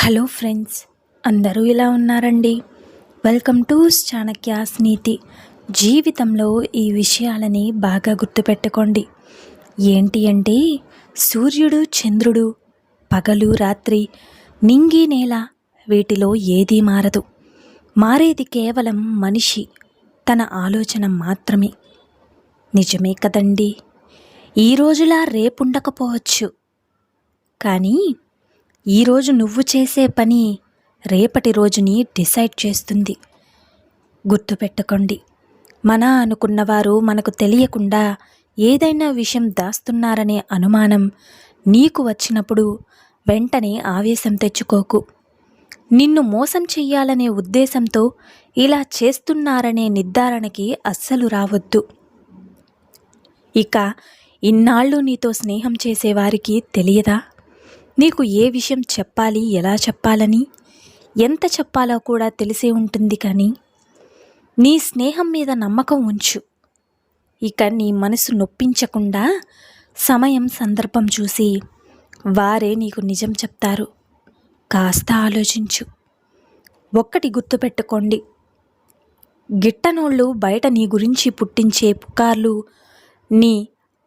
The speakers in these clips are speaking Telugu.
హలో ఫ్రెండ్స్, అందరూ ఇలా ఉన్నారండి. వెల్కమ్ టు చాణక్యాస్ నీతి. జీవితంలో ఈ విషయాలని బాగా గుర్తుపెట్టుకోండి. ఏంటి అంటే సూర్యుడు చంద్రుడు, పగలు రాత్రి, నింగి నేల, వీటిలో ఏదీ మారదు. మారేది కేవలం మనిషి, తన ఆలోచన మాత్రమే. నిజమే కదండి. ఈ రోజులా రేపుండకపోవచ్చు, కానీ ఈరోజు నువ్వు చేసే పని రేపటి రోజుని డిసైడ్ చేస్తుంది. గుర్తుపెట్టుకోండి, అనుకున్నవారు మనకు తెలియకుండా ఏదైనా విషయం దాస్తున్నారనే అనుమానం నీకు వచ్చినప్పుడు వెంటనే ఆవేశం తెచ్చుకోకు. నిన్ను మోసం చెయ్యాలనే ఉద్దేశంతో ఇలా చేస్తున్నారనే నిర్ధారణకి అస్సలు రావద్దు. ఇక ఇన్నాళ్ళు నీతో స్నేహం చేసేవారికి తెలియదా నీకు ఏ విషయం చెప్పాలి, ఎలా చెప్పాలని? ఎంత చెప్పాలో కూడా తెలిసే ఉంటుంది, కానీ నీ స్నేహం మీద నమ్మకం ఉంచు. ఇక నీ మనసు నొప్పించకుండా సమయం సందర్భం చూసి వారే నీకు నిజం చెప్తారు. కాస్త ఆలోచించు. ఒక్కటి గుర్తుపెట్టుకోండి, గిట్టనోళ్ళు బయట నీ గురించి పుట్టించే పుకార్లు నీ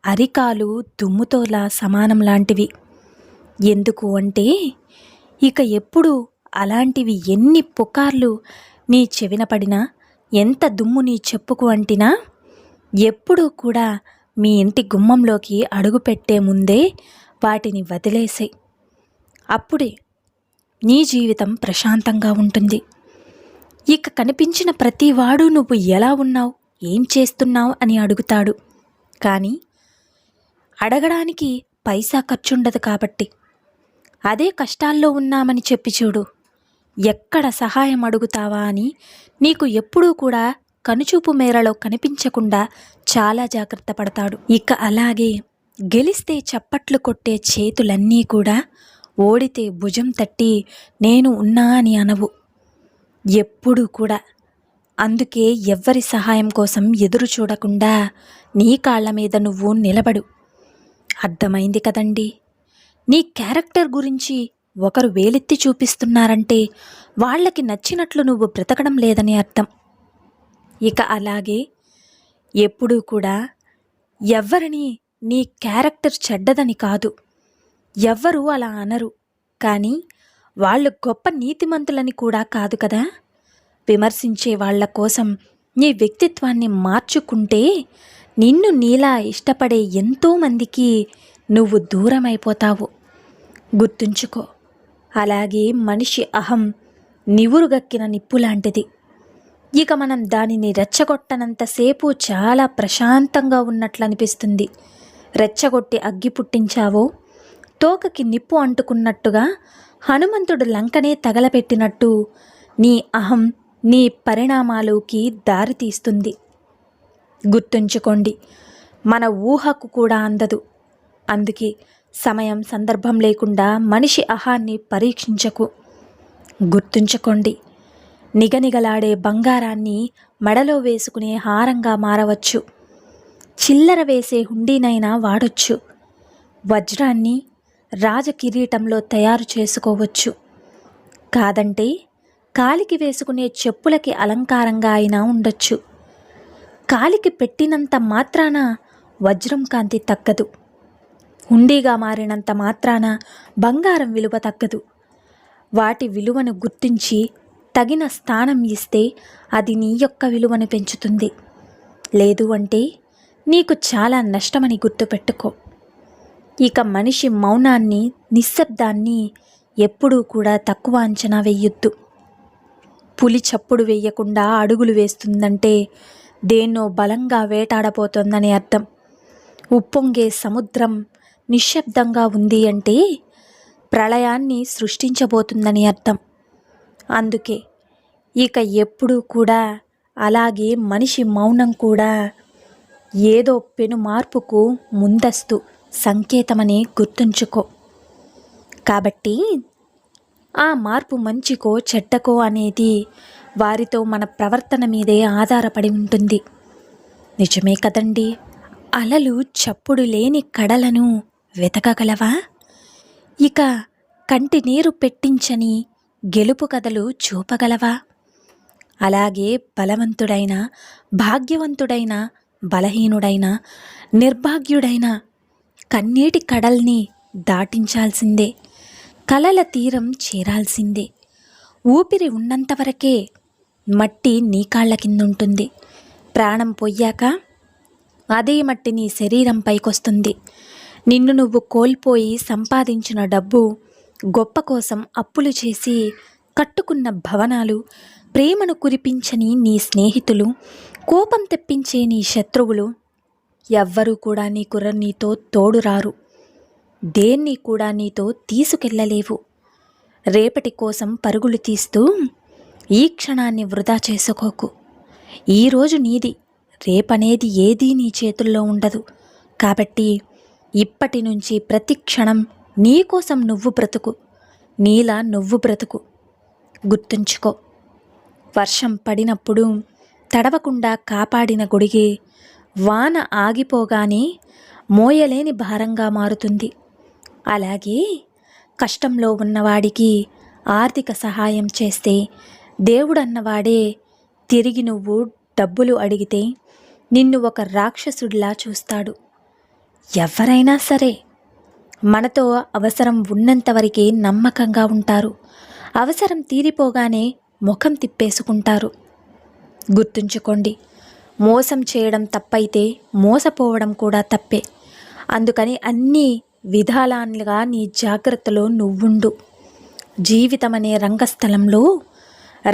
అరికాలు దుమ్ముతోలా సమానం లాంటివి. ఎందుకు అంటే ఇక ఎప్పుడు అలాంటివి ఎన్ని పుకార్లు నీ చెవిన పడినా, ఎంత దుమ్ము నీ చెప్పుకు అంటినా, ఎప్పుడూ కూడా మీ ఇంటి గుమ్మంలోకి అడుగుపెట్టే ముందే వాటిని వదిలేసేయ్. అప్పుడే నీ జీవితం ప్రశాంతంగా ఉంటుంది. ఇక కనిపించిన ప్రతివాడు నువ్వు ఎలా ఉన్నావు, ఏం చేస్తున్నావు అని అడుగుతాడు, కానీ అడగడానికి పైసా ఖర్చుండదు. కాబట్టి అదే కష్టాల్లో ఉన్నామని చెప్పి చూడు, ఎక్కడ సహాయం అడుగుతావా అని నీకు ఎప్పుడూ కూడా కనుచూపు మేరలో కనిపించకుండా చాలా జాగ్రత్త పడతాడు. ఇక అలాగే గెలిస్తే చప్పట్లు కొట్టే చేతులన్నీ కూడా ఓడితే భుజం తట్టి నేను ఉన్నా అని అనవు ఎప్పుడూ కూడా. అందుకే ఎవ్వరి సహాయం కోసం ఎదురు చూడకుండా నీ కాళ్ళ మీద నువ్వు నిలబడు. అర్థమైంది కదండి. నీ క్యారెక్టర్ గురించి ఒకరు వేలెత్తి చూపిస్తున్నారంటే వాళ్ళకి నచ్చినట్లు నువ్వు బ్రతకడం లేదని అర్థం. ఇక అలాగే ఎప్పుడూ కూడా ఎవ్వరిని నీ క్యారెక్టర్ చెడ్డదని కాదు, ఎవ్వరూ అలా అనరు, కానీ వాళ్ళు గొప్ప నీతిమంతులని కూడా కాదు కదా. విమర్శించే వాళ్ళ కోసం నీ వ్యక్తిత్వాన్ని మార్చుకుంటే నిన్ను నీలా ఇష్టపడే ఎంతోమందికి నువ్వు దూరమైపోతావు. గుర్తుంచుకో. అలాగే మనిషి అహం నివురుగక్కిన నిప్పు లాంటిది. ఇక మనం దానిని రెచ్చగొట్టనంతసేపు చాలా ప్రశాంతంగా ఉన్నట్లు అనిపిస్తుంది. రెచ్చగొట్టి అగ్గి పుట్టించావో తోకకి నిప్పు అంటుకున్నట్టుగా హనుమంతుడు లంకనే తగలపెట్టినట్టు నీ అహం నీ పరిణామాలకి దారితీస్తుంది. గుర్తుంచుకోండి, మన ఊహకు కూడా అందదు. అందుకే సమయం సందర్భం లేకుండా మనిషి అహాన్ని పరీక్షించకు. గుర్తుంచుకోండి, నిగనిగలాడే బంగారాన్ని మెడలో వేసుకునే హారంగా మారవచ్చు, చిల్లర వేసే హుండీనైనా వాడొచ్చు, వజ్రాన్ని రాజకిరీటంలో తయారు చేసుకోవచ్చు, కాదంటే కాలికి వేసుకునే చెప్పులకి అలంకారంగా అయినా ఉండొచ్చు. కాలికి పెట్టినంత మాత్రాన వజ్రం కాంతి తగ్గదు, హుండీగా మారినంత మాత్రాన బంగారం విలువ తగ్గదు. వాటి విలువను గుర్తించి తగిన స్థానం ఇస్తే అది నీ యొక్క విలువను పెంచుతుంది. లేదు అంటే నీకు చాలా నష్టమని గుర్తుపెట్టుకో. ఇక మనిషి మౌనాన్ని, నిశ్శబ్దాన్ని ఎప్పుడూ కూడా తక్కువ అంచనా వేయొద్దు. పులి చప్పుడు వేయకుండా అడుగులు వేస్తుందంటే దేన్నో బలంగా వేటాడబోతోందని అర్థం. ఉప్పొంగే సముద్రం నిశ్శబ్దంగా ఉంది అంటే ప్రళయాన్ని సృష్టించబోతుందని అర్థం. అందుకే ఇక ఎప్పుడూ కూడా అలాగే మనిషి మౌనం కూడా ఏదో పెను మార్పుకు ముందస్తు సంకేతమని గుర్తుంచుకో. కాబట్టి ఆ మార్పు మంచికో చెడ్డకో అనేది వారితో మన ప్రవర్తన మీదే ఆధారపడి ఉంటుంది. నిజమే కదండి. అలలు చప్పుడు లేని కడలను వెతకగలవా? ఇక కంటి నీరు పెట్టించని గెలుపు కథలు చూపగలవా? అలాగే బలవంతుడైన, భాగ్యవంతుడైన, బలహీనుడైన, నిర్భాగ్యుడైన కన్నీటి కడల్ని దాటించాల్సిందే. కలల తీరం చేరాల్సిందే. ఊపిరి ఉన్నంతవరకే మట్టి నీ కాళ్ళ కిందుంటుంది. ప్రాణం పోయాక అదే మట్టి నీ శరీరం పైకొస్తుంది. నిన్ను నువ్వు కోల్పోయి సంపాదించిన డబ్బు, గొప్ప కోసం అప్పులు చేసి కట్టుకున్న భవనాలు, ప్రేమను కురిపించని నీ స్నేహితులు, కోపం తెప్పించే నీ శత్రువులు ఎవ్వరూ కూడా నీతో తోడురారు. దేన్ని కూడా నీతో తీసుకెళ్ళలేవు. రేపటి కోసం పరుగులు తీస్తూ ఈ క్షణాన్ని వృధా చేసుకోకు. ఈరోజు నీది, రేపనేది ఏదీ నీ చేతుల్లో ఉండదు. కాబట్టి ఇప్పటి నుంచి ప్రతి క్షణం నీకోసం నువ్వు బ్రతుకు, నీలా నువ్వు బ్రతుకు. గుర్తుంచుకో, వర్షం పడినప్పుడు తడవకుండా కాపాడిన గొడుగే వాన ఆగిపోగానే మోయలేని భారంగా మారుతుంది. అలాగే కష్టంలో ఉన్నవాడికి ఆర్థిక సహాయం చేస్తే దేవుడన్నవాడే తిరిగి నువ్వు డబ్బులు అడిగితే నిన్ను ఒక రాక్షసుడిలా చూస్తాడు. ఎవరైనా సరే మనతో అవసరం ఉన్నంతవరకే నమ్మకంగా ఉంటారు. అవసరం తీరిపోగానే ముఖం తిప్పేసుకుంటారు. గుర్తుంచుకోండి, మోసం చేయడం తప్పైతే మోసపోవడం కూడా తప్పే. అందుకని అన్ని విధాలుగా నీ జాగ్రత్తలో నువ్వుండు. జీవితం అనే రంగస్థలంలో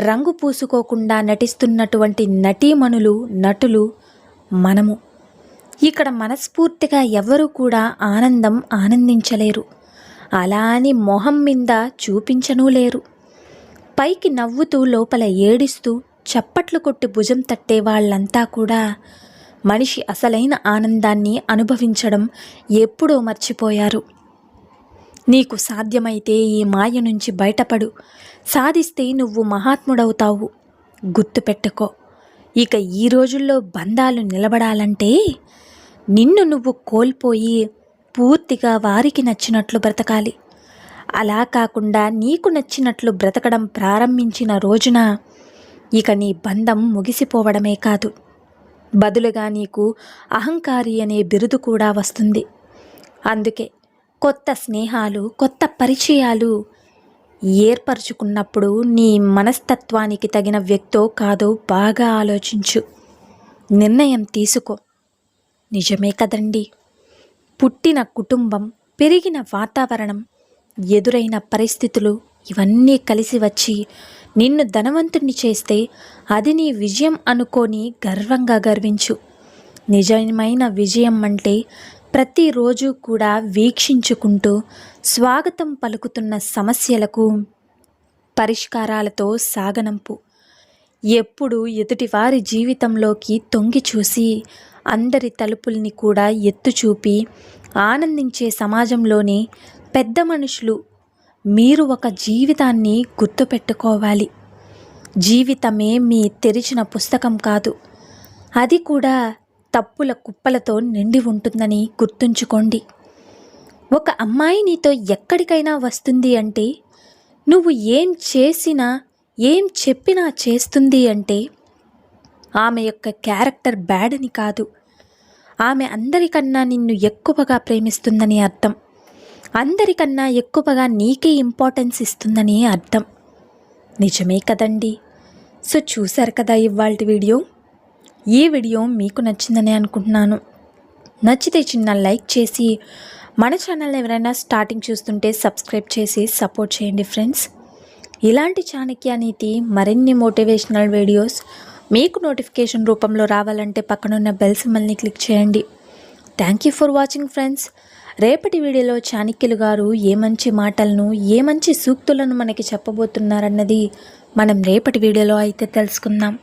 రంగు పూసుకోకుండా నటిస్తున్నటువంటి నటీమణులు, నటులు మనము. ఇక్కడ మనస్ఫూర్తిగా ఎవరూ కూడా ఆనందించలేరు. అలా అని మొహం మీద చూపించనూ లేరు. పైకి నవ్వుతూ లోపల ఏడిస్తూ చప్పట్లు కొట్టి భుజం తట్టే వాళ్ళంతా కూడా మనిషి అసలైన ఆనందాన్ని అనుభవించడం ఎప్పుడో మర్చిపోయారు. నీకు సాధ్యమైతే ఈ మాయ నుంచి బయటపడు. సాధిస్తే నువ్వు మహాత్ముడవుతావు. గుర్తుపెట్టుకో, ఇక ఈ రోజుల్లో బంధాలు నిలబడాలంటే నిన్ను నువ్వు కోల్పోయి పూర్తిగా వారికి నచ్చినట్లు బ్రతకాలి. అలా కాకుండా నీకు నచ్చినట్లు బ్రతకడం ప్రారంభించిన రోజున ఇక నీ బంధం ముగిసిపోవడమే కాదు, బదులుగా నీకు అహంకారి అనే బిరుదు కూడా వస్తుంది. అందుకే కొత్త స్నేహాలు, కొత్త పరిచయాలు ఏర్పరచుకున్నప్పుడు నీ మనస్తత్వానికి తగిన వ్యక్తో కాదో బాగా ఆలోచించు. నిర్ణయం తీసుకో. నిజమే కదండి, పుట్టిన కుటుంబం, పెరిగిన వాతావరణం, ఎదురైన పరిస్థితులు ఇవన్నీ కలిసి వచ్చి నిన్ను ధనవంతుణ్ణి చేస్తే అది నీ విజయం అనుకొని గర్వంగా గర్వించు. నిజమైన విజయం అంటే ప్రతిరోజు కూడా వీక్షించుకుంటూ స్వాగతం పలుకుతున్న సమస్యలకు పరిష్కారాలతో సాగనంపు. ఎప్పుడు ఎదుటివారి జీవితంలోకి తొంగి చూసి అందరి తలుపుల్ని కూడా ఎత్తుచూపి ఆనందించే సమాజంలోనే పెద్ద మనుషులు మీరు ఒక జీవితాన్ని గుర్తుపెట్టుకోవాలి. జీవితమే మీ తెరిచిన పుస్తకం కాదు, అది కూడా తప్పుల కుప్పలతో నిండి ఉంటుందని గుర్తుంచుకోండి. ఒక అమ్మాయి నీతో ఎక్కడికైనా వస్తుంది అంటే, నువ్వు ఏం చేసినా ఏం చెప్పినా చేస్తుంది అంటే ఆమె యొక్క క్యారెక్టర్ బ్యాడ్ అని కాదు, ఆమె అందరికన్నా నిన్ను ఎక్కువగా ప్రేమిస్తుందని అర్థం. అందరికన్నా ఎక్కువగా నీకే ఇంపార్టెన్స్ ఇస్తుందని అర్థం. నిజమే కదండి. సో చూశారు కదా ఇవాల్టి వీడియో. ఈ వీడియో మీకు నచ్చిందని అనుకుంటున్నాను. నచ్చితే చిన్న లైక్ చేసి మన ఛానల్ ఎవరైనా స్టార్టింగ్ చూస్తుంటే సబ్స్క్రైబ్ చేసి సపోర్ట్ చేయండి ఫ్రెండ్స్. ఇలాంటి చాణక్య నీతి మరిన్ని మోటివేషనల్ వీడియోస్ మీకు నోటిఫికేషన్ రూపంలో రావాలంటే పక్కనున్న బెల్ సింబల్ని క్లిక్ చేయండి. Thank you for watching friends. రేపటి వీడియోలో చాణక్యులు గారు ఏ మంచి మాటలను, ఏ మంచి సూక్తులను మనకి చెప్పబోతున్నారన్నది మనం రేపటి వీడియోలో అయితే తెలుసుకుందాం.